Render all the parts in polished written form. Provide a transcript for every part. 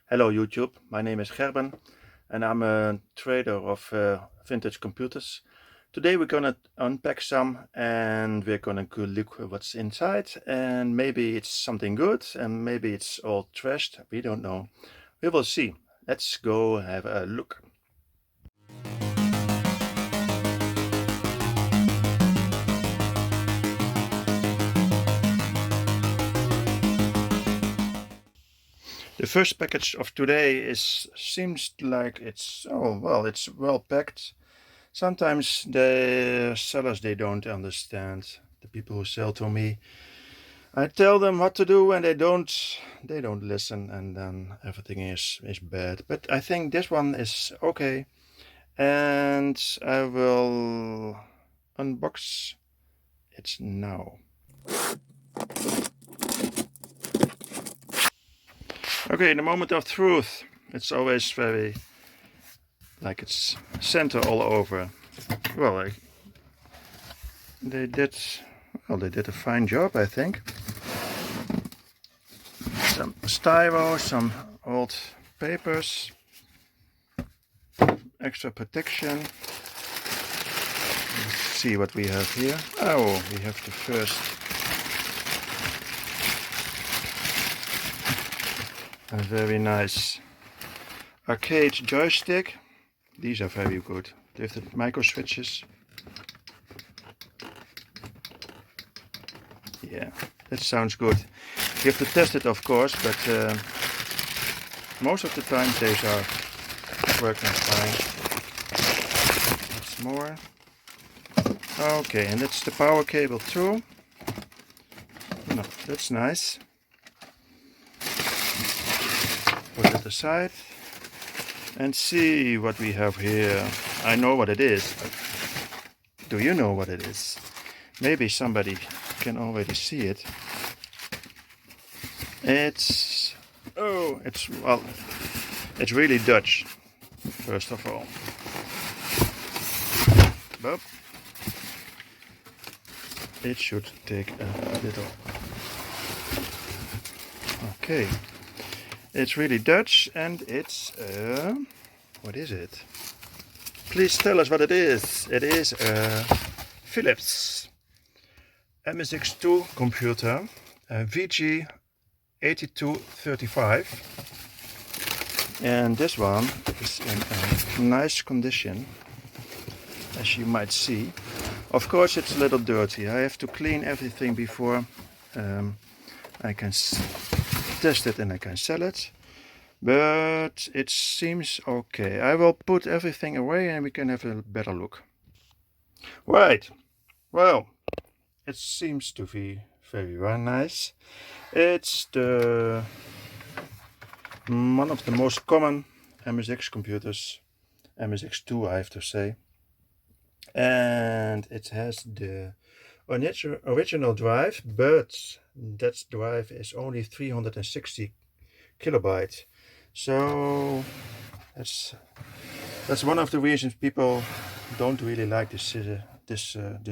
Hello YouTube, my name is Gerben and I'm a trader of vintage computers. Today we're gonna unpack some and we're gonna go look what's inside, and maybe it's something good and maybe it's all trashed, we don't know. We will see. Let's go have a look. The first package of today seems like it's well packed. Sometimes the sellers, they don't understand. The people who sell to me, I tell them what to do and they don't listen, and then everything is bad. But I think this one is okay, and I will unbox it now. Okay, the moment of truth. It's always very like it's center all over. Well, they did a fine job, I think. Some styro, some old papers, extra protection. Let's see what we have here. Oh, we have the first a very nice arcade joystick. These are very good. They have the micro switches. Yeah, that sounds good. You have to test it, of course, but most of the time these are working fine. That's more. Okay, and that's the power cable too. No, that's nice. Put it aside and see what we have here. I know what it is, but do you know what it is? Maybe somebody can already see it. It's really Dutch, first of all. But it should take a little. Okay, it's really Dutch, and it's what is it? Please tell us what it is. It is a Philips MSX2 computer, VG8235, and this one is in a nice condition, as you might see. Of course it's a little dirty. I have to clean everything before I can test it and I can sell it, but it seems okay. I will put everything away and we can have a better look. Right, well, it seems to be very nice. It's one of the most common MSX computers, MSX2 I have to say, and it has the original drive, but that drive is only 360 kilobytes. So that's one of the reasons people don't really like this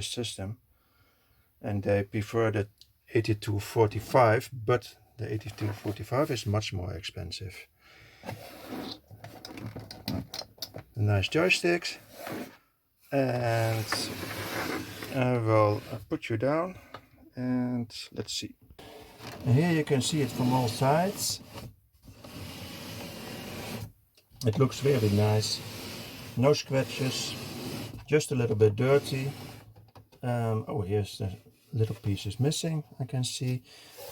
system, and they prefer the 8245, but the 8245 is much more expensive. Nice joysticks, and I will put you down and let's see. And here you can see it from all sides. It looks very nice. No scratches, just a little bit dirty. Oh, here's the little pieces missing, I can see,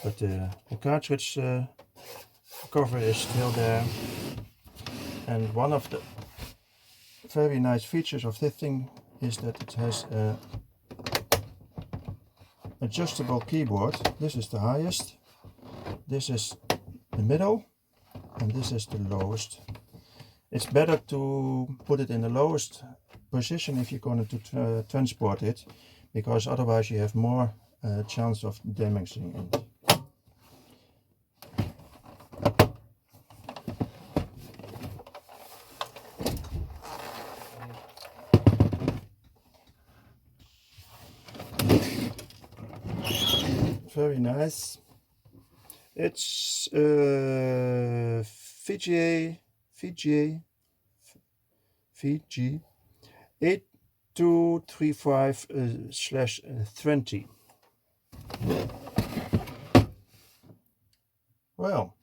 but the cartridge cover is still there. And one of the very nice features of this thing is that it has a adjustable keyboard. This is the highest, this is the middle, and this is the lowest. It's better to put it in the lowest position if you're going to transport it, because otherwise you have more chance of damaging it. Very nice. It's VG8235 VG 8235/20. Well,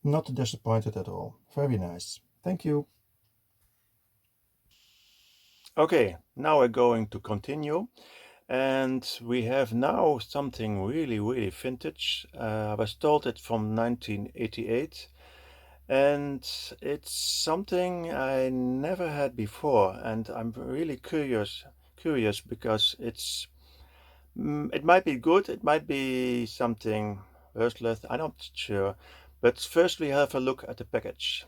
not disappointed at all. Very nice. Thank you. Okay, now we're going to continue. And we have now something really vintage. I was told it from 1988. And it's something I never had before. And I'm really curious because it might be good, it might be something worthless, I'm not sure. But first we have a look at the package.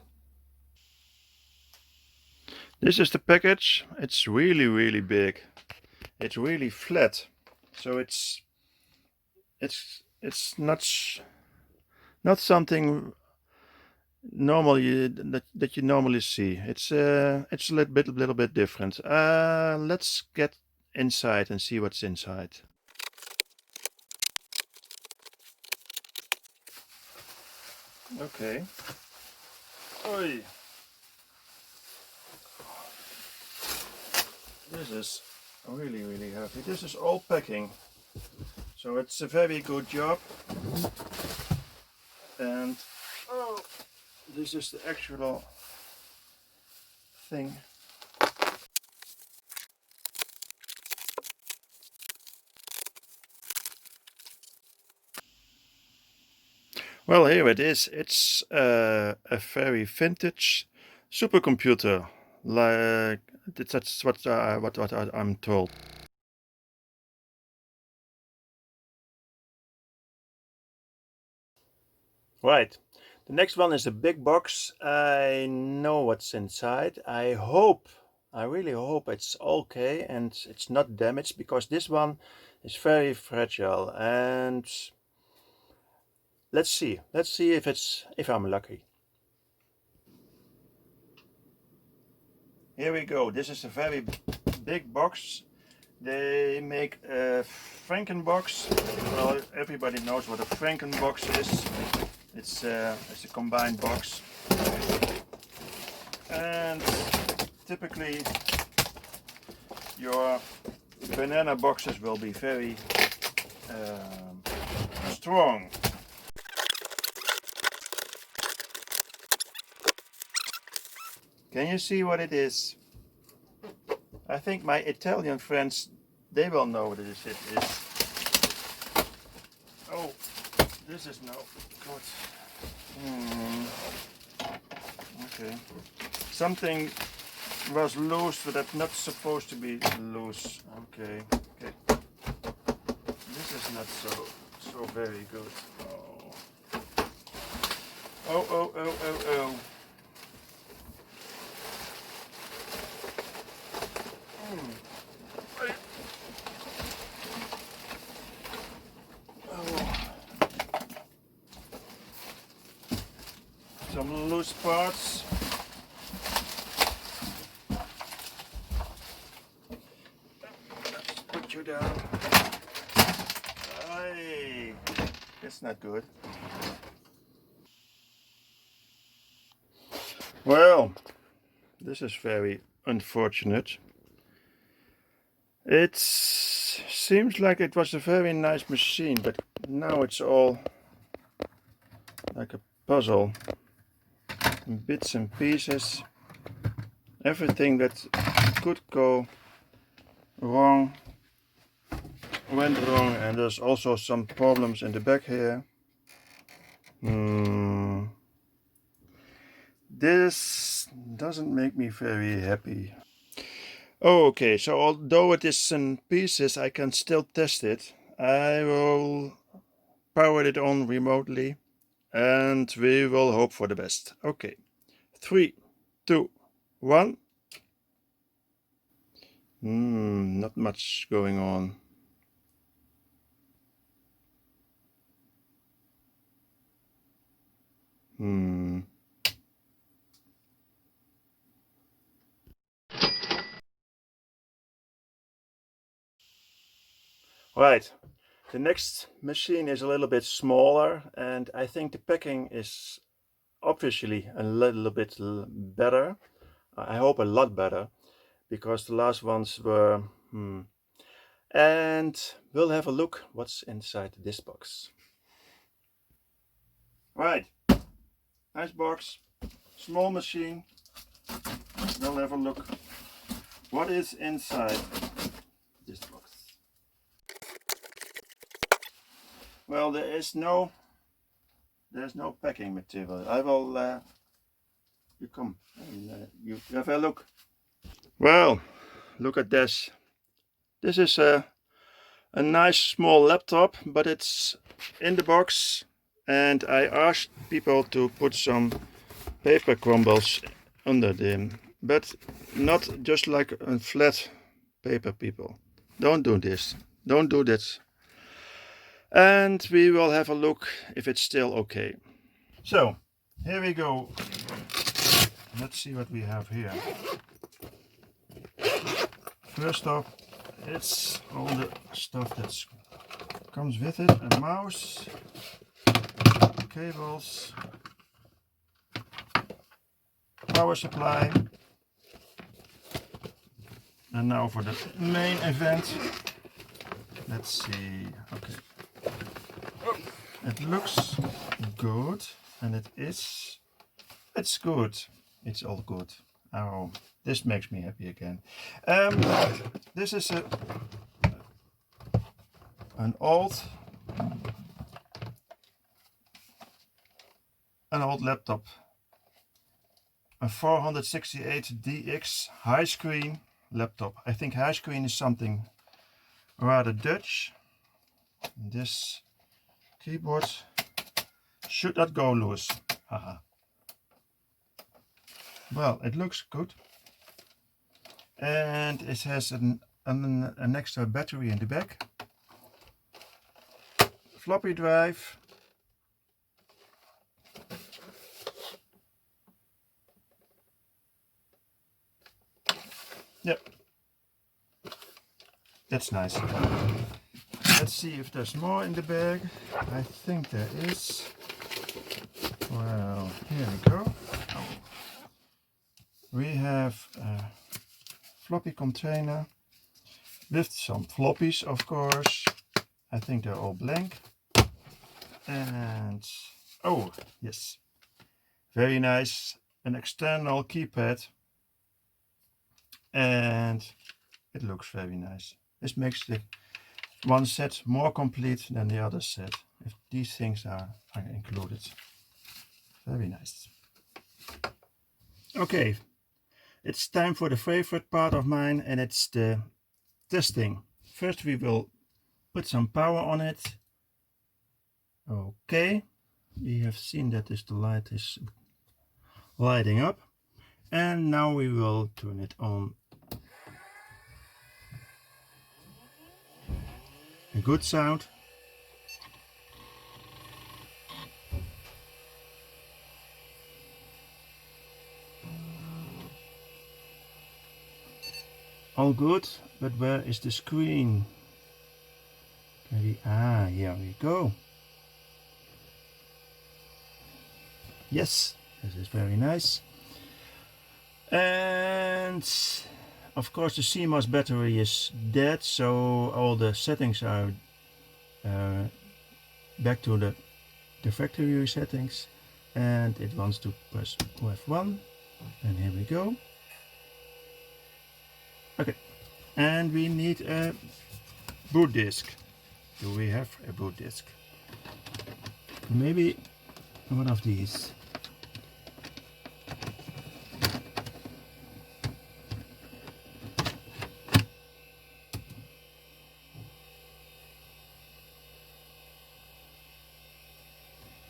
This is the package. It's really big. It's really flat. So it's not something normally that you normally see. It's a little bit different. Let's get inside and see what's inside. Okay. Oi. This is really heavy. This is all packing. So it's a very good job. And oh, this is the actual thing. Well, here it is. It's a very vintage supercomputer. Like that's what I'm told. Right. The next one is a big box. I know what's inside. I really hope it's okay and it's not damaged, because this one is very fragile. And let's see if I'm lucky. Here we go. This is a very big box. They make a Frankenbox. Well, everybody knows what a Frankenbox is. It's a combined box. And typically your banana boxes will be very strong. Can you see what it is? I think my Italian friends, they will know what it is. Oh, this is no good. Okay. Something was loose, but that's not supposed to be loose. Okay. This is not so very good. Oh. Some loose parts. Let's put you down. Hey, that's not good. Well, this is very unfortunate. It seems like it was a very nice machine, but now it's all like a puzzle. Bits and pieces. Everything that could go wrong went wrong, and there's also some problems in the back here. This doesn't make me very happy. Oh, okay, so although it is in pieces, I can still test it. I will power it on remotely and we will hope for the best. Okay, 3, 2, 1. Not much going on. Right, The next machine is a little bit smaller, and I think the packing is obviously a little bit better. I hope a lot better, because the last ones were And we'll have a look what's inside this box. Right, nice box, small machine. We'll have a look what is inside this box. Well, there's no packing material. I will you come and you have a look. Well, look at this. This is a nice small laptop, but it's in the box, and I asked people to put some paper crumbles under them, but not just like a flat paper, people. Don't do this. Don't do this. And we will have a look if it's still okay. So, here we go. Let's see what we have here. First off, it's all the stuff that comes with it: a mouse, cables, power supply, and now for the main event. Let's see. Okay, it looks good, and it's good. It's all good. Oh, this makes me happy again. This is an old laptop, a 468DX high screen laptop. I think high screen is something rather Dutch. This keyboard should not go loose. Haha. Well, it looks good, and it has an extra battery in the back, floppy drive, yep, that's nice. Let's see if there's more in the bag. I think there is. Well, here we go. We have a floppy container with some floppies, of course. I think they're all blank. And oh yes, very nice, an external keypad, and it looks very nice. This makes the one set more complete than the other set, if these things are included. Very nice. Okay, it's time for the favorite part of mine, and it's the testing. First we will put some power on it. Okay, we have seen that the light is lighting up, and now we will turn it on. A good sound. All good, but where is the screen? Here we go. Yes, this is very nice. And of course the CMOS battery is dead, so all the settings are back to the factory settings, and it wants to press F1, and here we go. Okay, and we need a boot disk. Do we have a boot disk? Maybe one of these.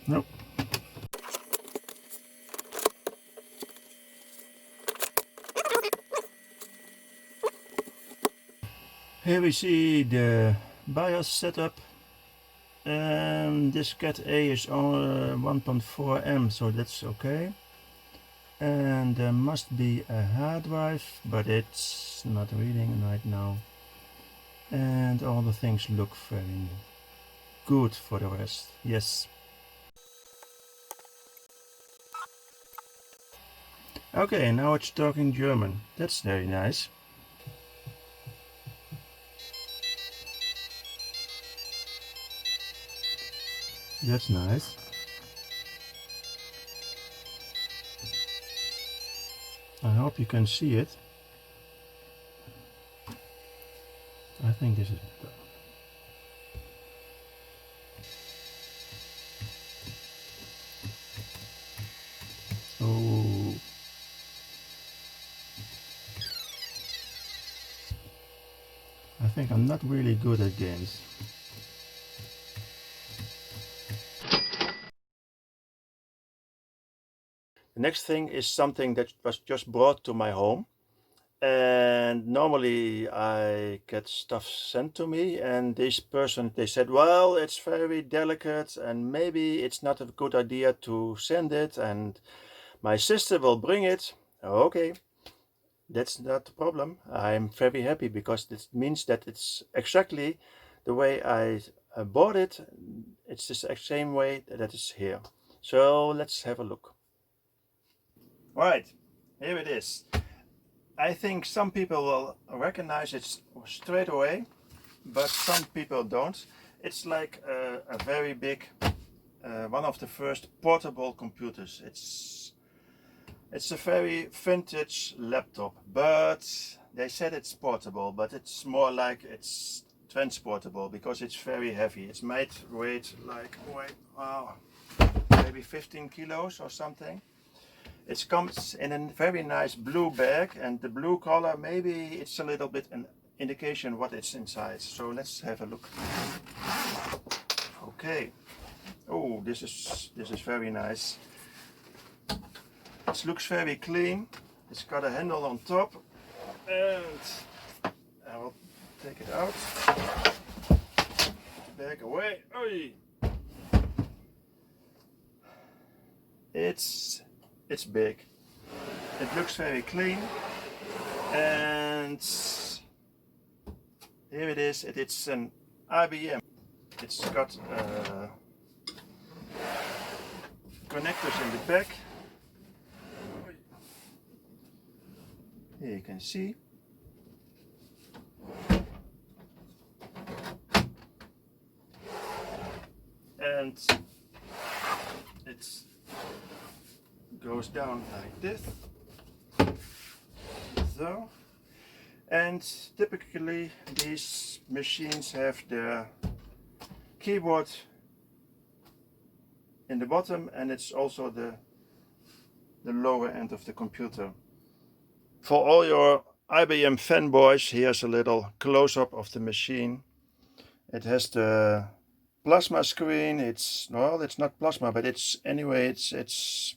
Nope. Here we see the BIOS setup, and this Cat A is on 1.4 M, so that's okay. And there must be a hard drive, but it's not reading right now. And all the things look very good for the rest. Yes. Okay, now it's talking German. That's very nice. That's nice. I hope you can see it. I think this is... Oh. I think I'm not really good at games. The next thing is something that was just brought to my home. And normally I get stuff sent to me, and this person, they said, well, it's very delicate and maybe it's not a good idea to send it, and my sister will bring it. Okay, that's not the problem. I'm very happy because this means that it's exactly the way I bought it. It's the same way that is here. So let's have a look. Right, here it is. I think some people will recognize it straight away, but some people don't. It's like a very big, one of the first portable computers. It's a very vintage laptop, but they said it's portable, but it's more like it's transportable because it's very heavy. It's might weight like maybe 15 kilos or something. It comes in a very nice blue bag, and the blue color, maybe it's a little bit an indication what it's inside. So let's have a look. Okay. Oh, this is very nice. It looks very clean. It's got a handle on top, and I will take it out. Put the bag away. Oy. It's big. It looks very clean, and here it is. It's an IBM. It's got connectors in the back. Here you can see. And it goes down like this. So. And typically these machines have their keyboard in the bottom, and it's also the lower end of the computer. For all your IBM fanboys, here's a little close-up of the machine. It has the plasma screen. It's not plasma, but it's anyway, it's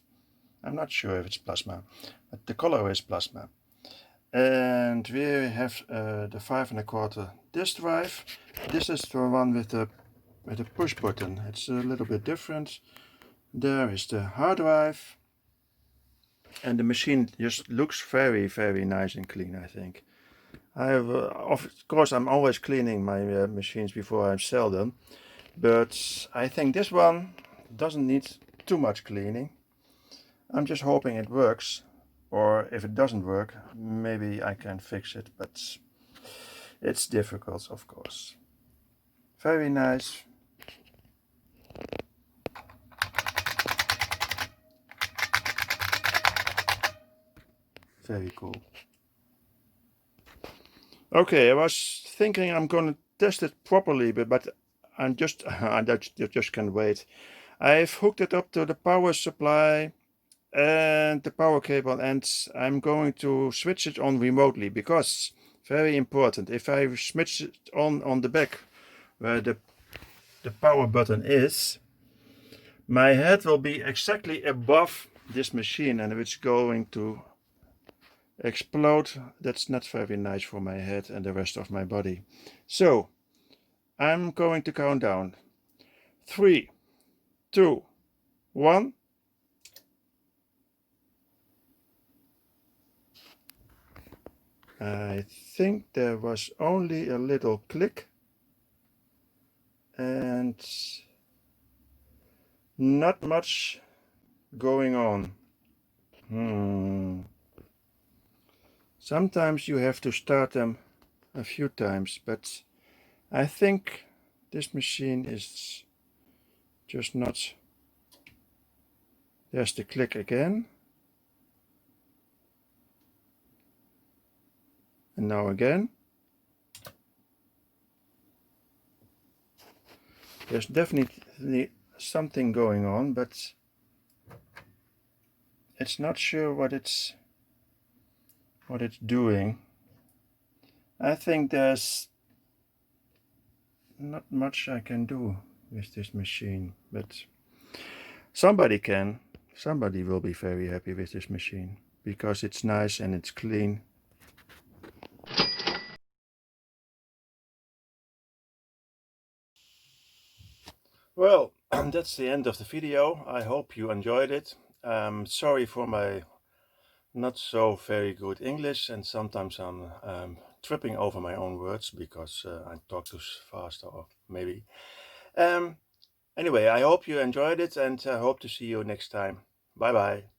I'm not sure if it's plasma, but the color is plasma. And we have the 5 1/4 disk drive. This is the one with the push button. It's a little bit different. There is the hard drive, and the machine just looks very, very nice and clean, I think. Of course, I'm always cleaning my machines before I sell them, but I think this one doesn't need too much cleaning. I'm just hoping it works, or if it doesn't work, maybe I can fix it, but it's difficult, of course. Very nice. Very cool. Okay, I was thinking I'm going to test it properly, but I just can't wait. I've hooked it up to the power supply and the power cable, and I'm going to switch it on remotely, because very important, if I switch it on the back where the power button is, my head will be exactly above this machine and it's going to explode. That's not very nice for my head and the rest of my body. So I'm going to count down. 3, 2, 1. I think there was only a little click, and not much going on. Sometimes you have to start them a few times, but I think this machine is just not. There's the click again. And now again. There's definitely something going on, but it's not sure what it's doing. I think there's not much I can do with this machine, but somebody can. Somebody will be very happy with this machine because it's nice and it's clean. Well, that's the end of the video. I hope you enjoyed it. Sorry for my not so very good English, and sometimes I'm tripping over my own words because I talk too fast, or maybe. Anyway, I hope you enjoyed it, and I hope to see you next time. Bye bye.